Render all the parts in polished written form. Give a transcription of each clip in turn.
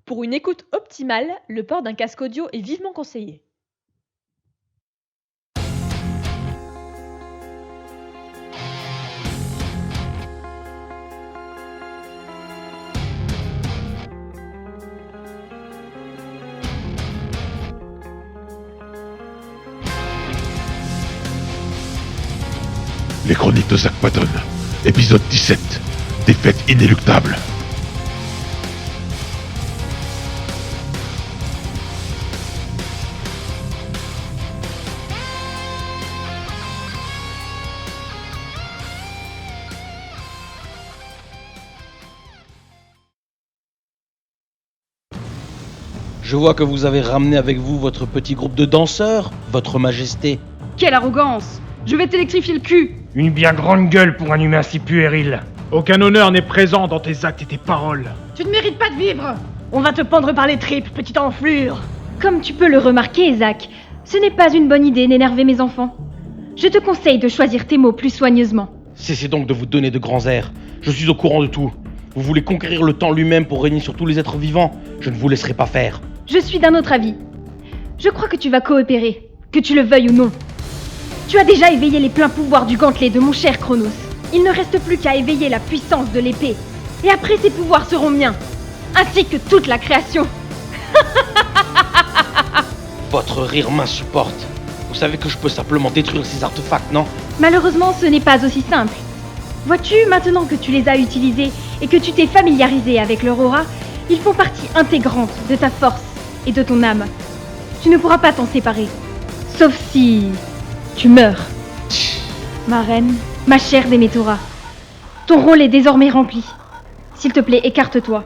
Pour une écoute optimale, le port d'un casque audio est vivement conseillé. Les chroniques de Zach Patton, épisode 17, défaite inéluctable. Je vois que vous avez ramené avec vous votre petit groupe de danseurs, votre majesté. Quelle arrogance! Je vais t'électrifier le cul! Une bien grande gueule pour un humain si puéril. Aucun honneur n'est présent dans tes actes et tes paroles. Tu ne mérites pas de vivre! On va te pendre par les tripes, petite enflure! Comme tu peux le remarquer, Zach, ce n'est pas une bonne idée d'énerver mes enfants. Je te conseille de choisir tes mots plus soigneusement. Cessez donc de vous donner de grands airs. Je suis au courant de tout. Vous voulez conquérir le temps lui-même pour régner sur tous les êtres vivants. Je ne vous laisserai pas faire. Je suis d'un autre avis. Je crois que tu vas coopérer, que tu le veuilles ou non. Tu as déjà éveillé les pleins pouvoirs du gantelet de mon cher Chronos. Il ne reste plus qu'à éveiller la puissance de l'épée. Et après, ces pouvoirs seront miens, ainsi que toute la création. Votre rire m'insupporte. Vous savez que je peux simplement détruire ces artefacts, non? Malheureusement, ce n'est pas aussi simple. Vois-tu, maintenant que tu les as utilisés et que tu t'es familiarisé avec leur aura, ils font partie intégrante de ta force et de ton âme. Tu ne pourras pas t'en séparer. Sauf si... tu meurs. Ma reine, ma chère Démétora, ton rôle est désormais rempli. S'il te plaît, écarte-toi.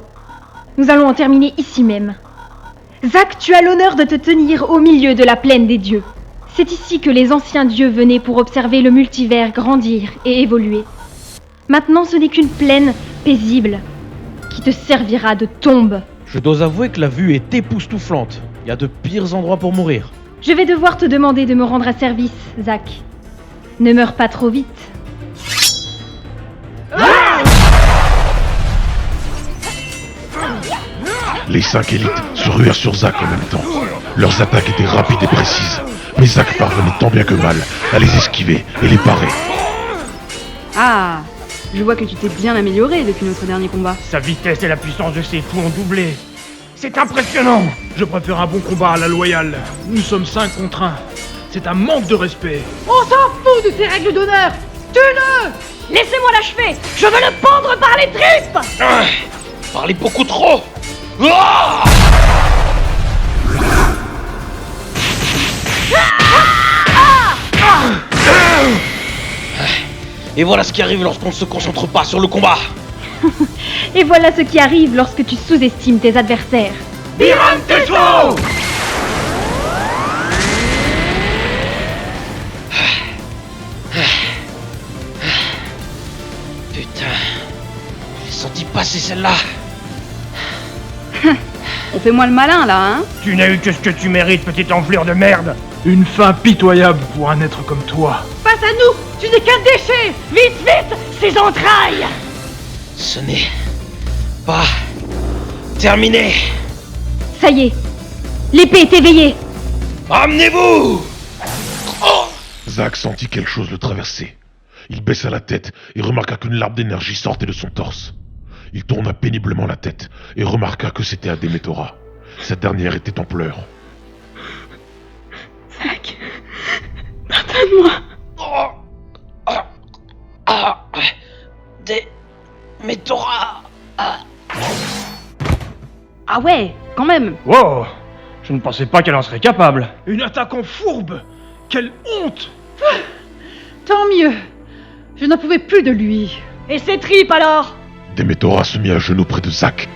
Nous allons en terminer ici même. Zach, tu as l'honneur de te tenir au milieu de la plaine des dieux. C'est ici que les anciens dieux venaient pour observer le multivers grandir et évoluer. Maintenant, ce n'est qu'une plaine paisible qui te servira de tombe. Je dois avouer que la vue est époustouflante. Il y a de pires endroits pour mourir. Je vais devoir te demander de me rendre à service, Zach. Ne meurs pas trop vite. Les 5 élites se ruèrent sur Zach en même temps. Leurs attaques étaient rapides et précises, mais Zach parvenait tant bien que mal à les esquiver et les parer. Ah! Je vois que tu t'es bien amélioré depuis notre dernier combat. Sa vitesse et la puissance de ses coups ont doublé. C'est impressionnant. Je préfère un bon combat à la loyale. Nous sommes 5 contre 1. C'est un manque de respect. On s'en fout de tes règles d'honneur! Tue-le! Laissez-moi l'achever! Je veux le pendre par les tripes! Parlez beaucoup trop. Ah! Et voilà ce qui arrive lorsqu'on ne se concentre pas sur le combat. Et voilà ce qui arrive lorsque tu sous-estimes tes adversaires. Putain, j'ai senti passer celle-là. On fait moins le malin là, hein? Tu n'as eu que ce que tu mérites, petite enflure de merde. Une fin pitoyable pour un être comme toi. Face à nous, tu n'es qu'un déchet! Vite, vite! Ses entrailles! Ce n'est pas terminé. Ça y est, l'épée est éveillée. Amenez-vous. Zach sentit quelque chose le traverser. Il baissa la tête et remarqua qu'une larme d'énergie sortait de son torse. Il tourna péniblement la tête et remarqua que c'était à Démétora. Cette dernière était en pleurs. Zach, pardonne-moi. Démétora. Ah ouais, quand même! Wow! Je ne pensais pas qu'elle en serait capable. Une attaque en fourbe. Quelle honte. Tant mieux! Je n'en pouvais plus de lui. Et ses tripes alors? Démétora se mit à genoux près de Zach.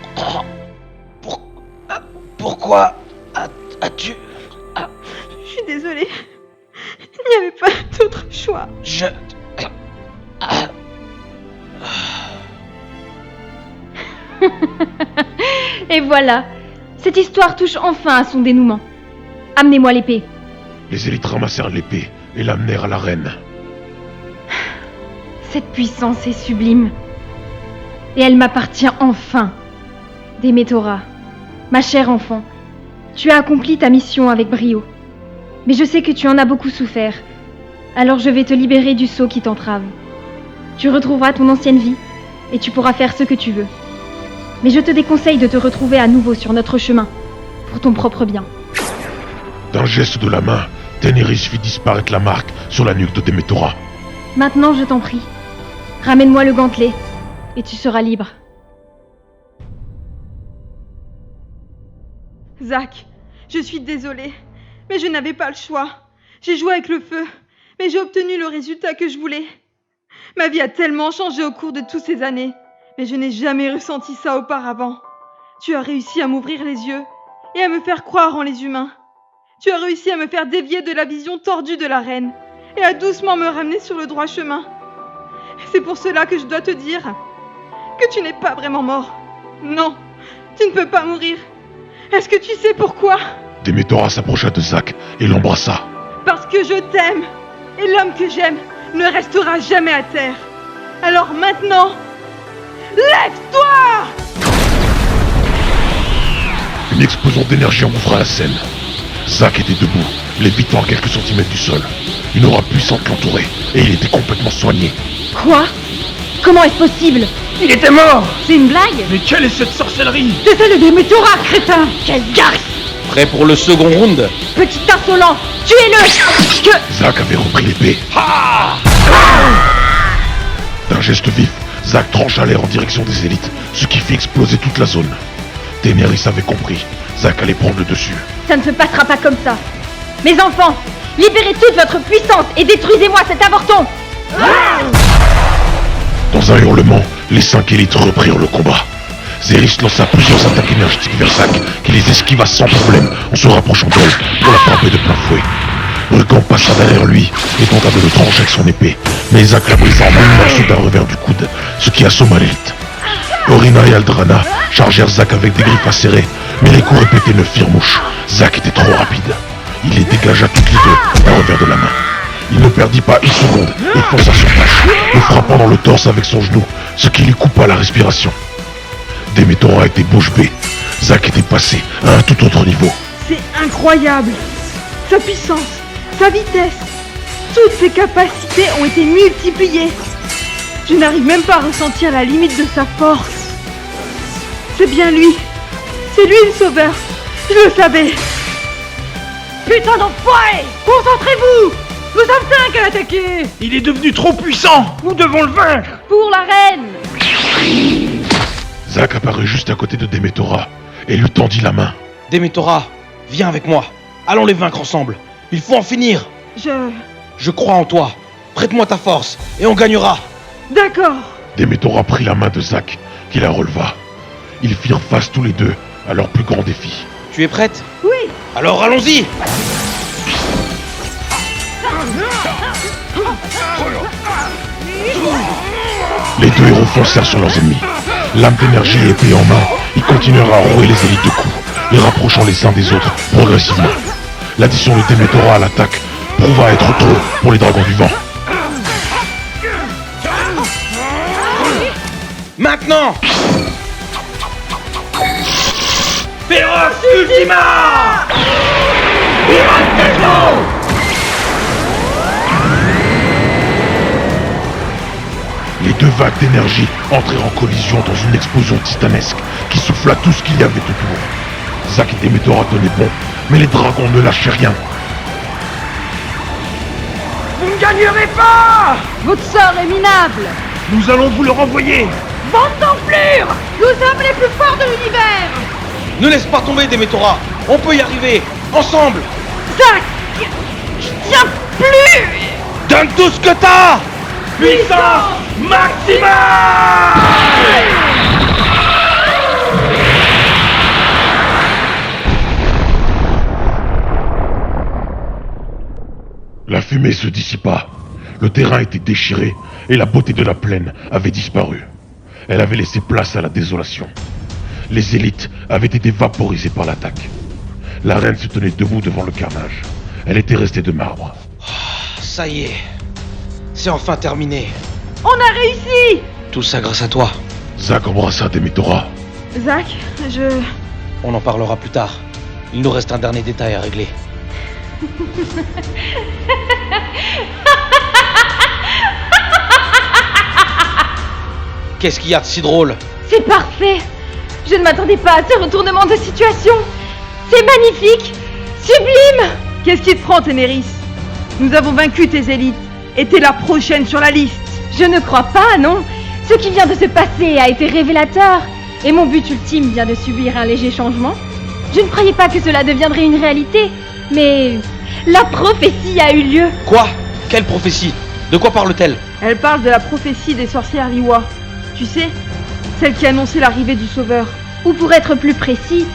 Pourquoi as-tu... Je suis désolée. Il n'y avait pas d'autre choix. Je... Et voilà, cette histoire touche enfin à son dénouement. Amenez-moi l'épée. Les élites ramassèrent l'épée et l'amenèrent à la reine. Cette puissance est sublime. Et elle m'appartient enfin. Démétora, Ma chère enfant, tu as accompli ta mission avec brio. Mais je sais que tu en as beaucoup souffert. Alors je vais te libérer du sceau qui t'entrave. Tu retrouveras ton ancienne vie et tu pourras faire ce que tu veux. Mais je te déconseille de te retrouver à nouveau sur notre chemin, pour ton propre bien. D'un geste de la main, Daenerys fit disparaître la marque sur la nuque de Démétora. Maintenant, je t'en prie, ramène-moi le gantelet et tu seras libre. Zack, je suis désolée, mais je n'avais pas le choix. J'ai joué avec le feu, mais j'ai obtenu le résultat que je voulais. Ma vie a tellement changé au cours de toutes ces années, mais je n'ai jamais ressenti ça auparavant. Tu as réussi à m'ouvrir les yeux et à me faire croire en les humains. Tu as réussi à me faire dévier de la vision tordue de la reine et à doucement me ramener sur le droit chemin. C'est pour cela que je dois te dire que tu n'es pas vraiment mort. Non, tu ne peux pas mourir. Est-ce que tu sais pourquoi ? Démétora s'approcha de Zack et l'embrassa. Parce que je t'aime, et l'homme que j'aime ne restera jamais à terre. Alors maintenant, lève-toi ! Une explosion d'énergie engouffra la scène. Zack était debout, lévitant à quelques centimètres du sol. Une aura puissante l'entourait, et il était complètement soigné. Quoi ? Comment est-ce possible ? Il était mort! C'est une blague ? Mais quelle est cette sorcellerie? C'est celle de Démétora, crétin! Quelle garce ! Prêt pour le second round? Petit insolent, tuez-le ! Zack avait repris l'épée. D'un geste vif, Zack trancha l'air en direction des élites, ce qui fit exploser toute la zone. Daenerys avait compris, Zack allait prendre le dessus. Ça ne se passera pas comme ça. Mes enfants, libérez toute votre puissance et détruisez-moi cet avorton. Dans un hurlement, les 5 élites reprirent le combat. Zerys lança plusieurs attaques énergétiques vers Zack, qui les esquiva sans problème en se rapprochant d'elle pour la frapper de plein fouet. Brugan passa derrière lui et tenta de le trancher avec son épée, mais Zack la brisa en mille morceaux d'un revers du coude, ce qui assomma l'élite. Orina et Aldrana chargèrent Zack avec des griffes acérées, mais les coups répétés ne firent mouche. Zack était trop rapide. Il les dégagea toutes les deux d'un revers de la main. Il ne perdit pas une seconde et fonça sur Tash, le frappant dans le torse avec son genou, ce qui lui coupa la respiration. Démétora était bouche bée. Zack était passé à un tout autre niveau. C'est incroyable. Sa puissance, sa vitesse, toutes ses capacités ont été multipliées. Je n'arrive même pas à ressentir la limite de sa force. C'est bien lui. C'est lui le sauveur. Je le savais. Putain d'enfoiré! Concentrez-vous! Nous sommes 5 à l'attaquer! Il est devenu trop puissant! Nous devons le vaincre! Pour la reine. Zack apparut juste à côté de Démétora et lui tendit la main. Démétora, viens avec moi. Allons les vaincre ensemble. Il faut en finir. Je crois en toi. Prête-moi ta force et on gagnera. D'accord. Démétora prit la main de Zack, qui la releva. Ils firent face tous les deux à leur plus grand défi. Tu es prête? Oui. Alors allons-y! Les deux héros foncèrent sur leurs ennemis. Lame d'énergie et épée en main, ils continuèrent à rouer les élites de coups, les rapprochant les uns des autres progressivement. L'addition de Démétora à l'attaque prouva être trop pour les dragons du vent. Maintenant! Féroce Ultima! Les deux vagues d'énergie entrèrent en collision dans une explosion titanesque qui souffla tout ce qu'il y avait autour. Zack et Démétora tenaient bon, mais les dragons ne lâchaient rien. Vous ne gagnerez pas! Votre sort est minable! Nous allons vous le renvoyer! Bande d'enflure! Nous sommes les plus forts de l'univers! Ne laisse pas tomber, Démétora! On peut y arriver! Ensemble! Zack! Je tiens plus! Donne tout ce que t'as! Puissance maximale! La fumée se dissipa. Le terrain était déchiré et la beauté de la plaine avait disparu. Elle avait laissé place à la désolation. Les élites avaient été vaporisées par l'attaque. La reine se tenait debout devant le carnage. Elle était restée de marbre. Ça y est. C'est enfin terminé. On a réussi! Tout ça grâce à toi. Zack embrassa Démétora. Zack, On en parlera plus tard. Il nous reste un dernier détail à régler. Qu'est-ce qu'il y a de si drôle? C'est parfait! Je ne m'attendais pas à ce retournement de situation! C'est magnifique! Sublime! Qu'est-ce qui te prend, Ténéris? Nous avons vaincu tes élites, et t'es la prochaine sur la liste. Je ne crois pas, non! Ce qui vient de se passer a été révélateur, et mon but ultime vient de subir un léger changement. Je ne croyais pas que cela deviendrait une réalité, mais la prophétie a eu lieu. Quoi? Quelle prophétie? De quoi parle-t-elle? Elle parle de la prophétie des sorcières Liwa. Tu sais, celle qui annonçait l'arrivée du Sauveur. Ou pour être plus précis,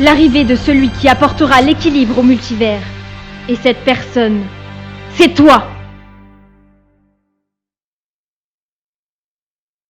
l'arrivée de celui qui apportera l'équilibre au multivers. Et cette personne, c'est toi!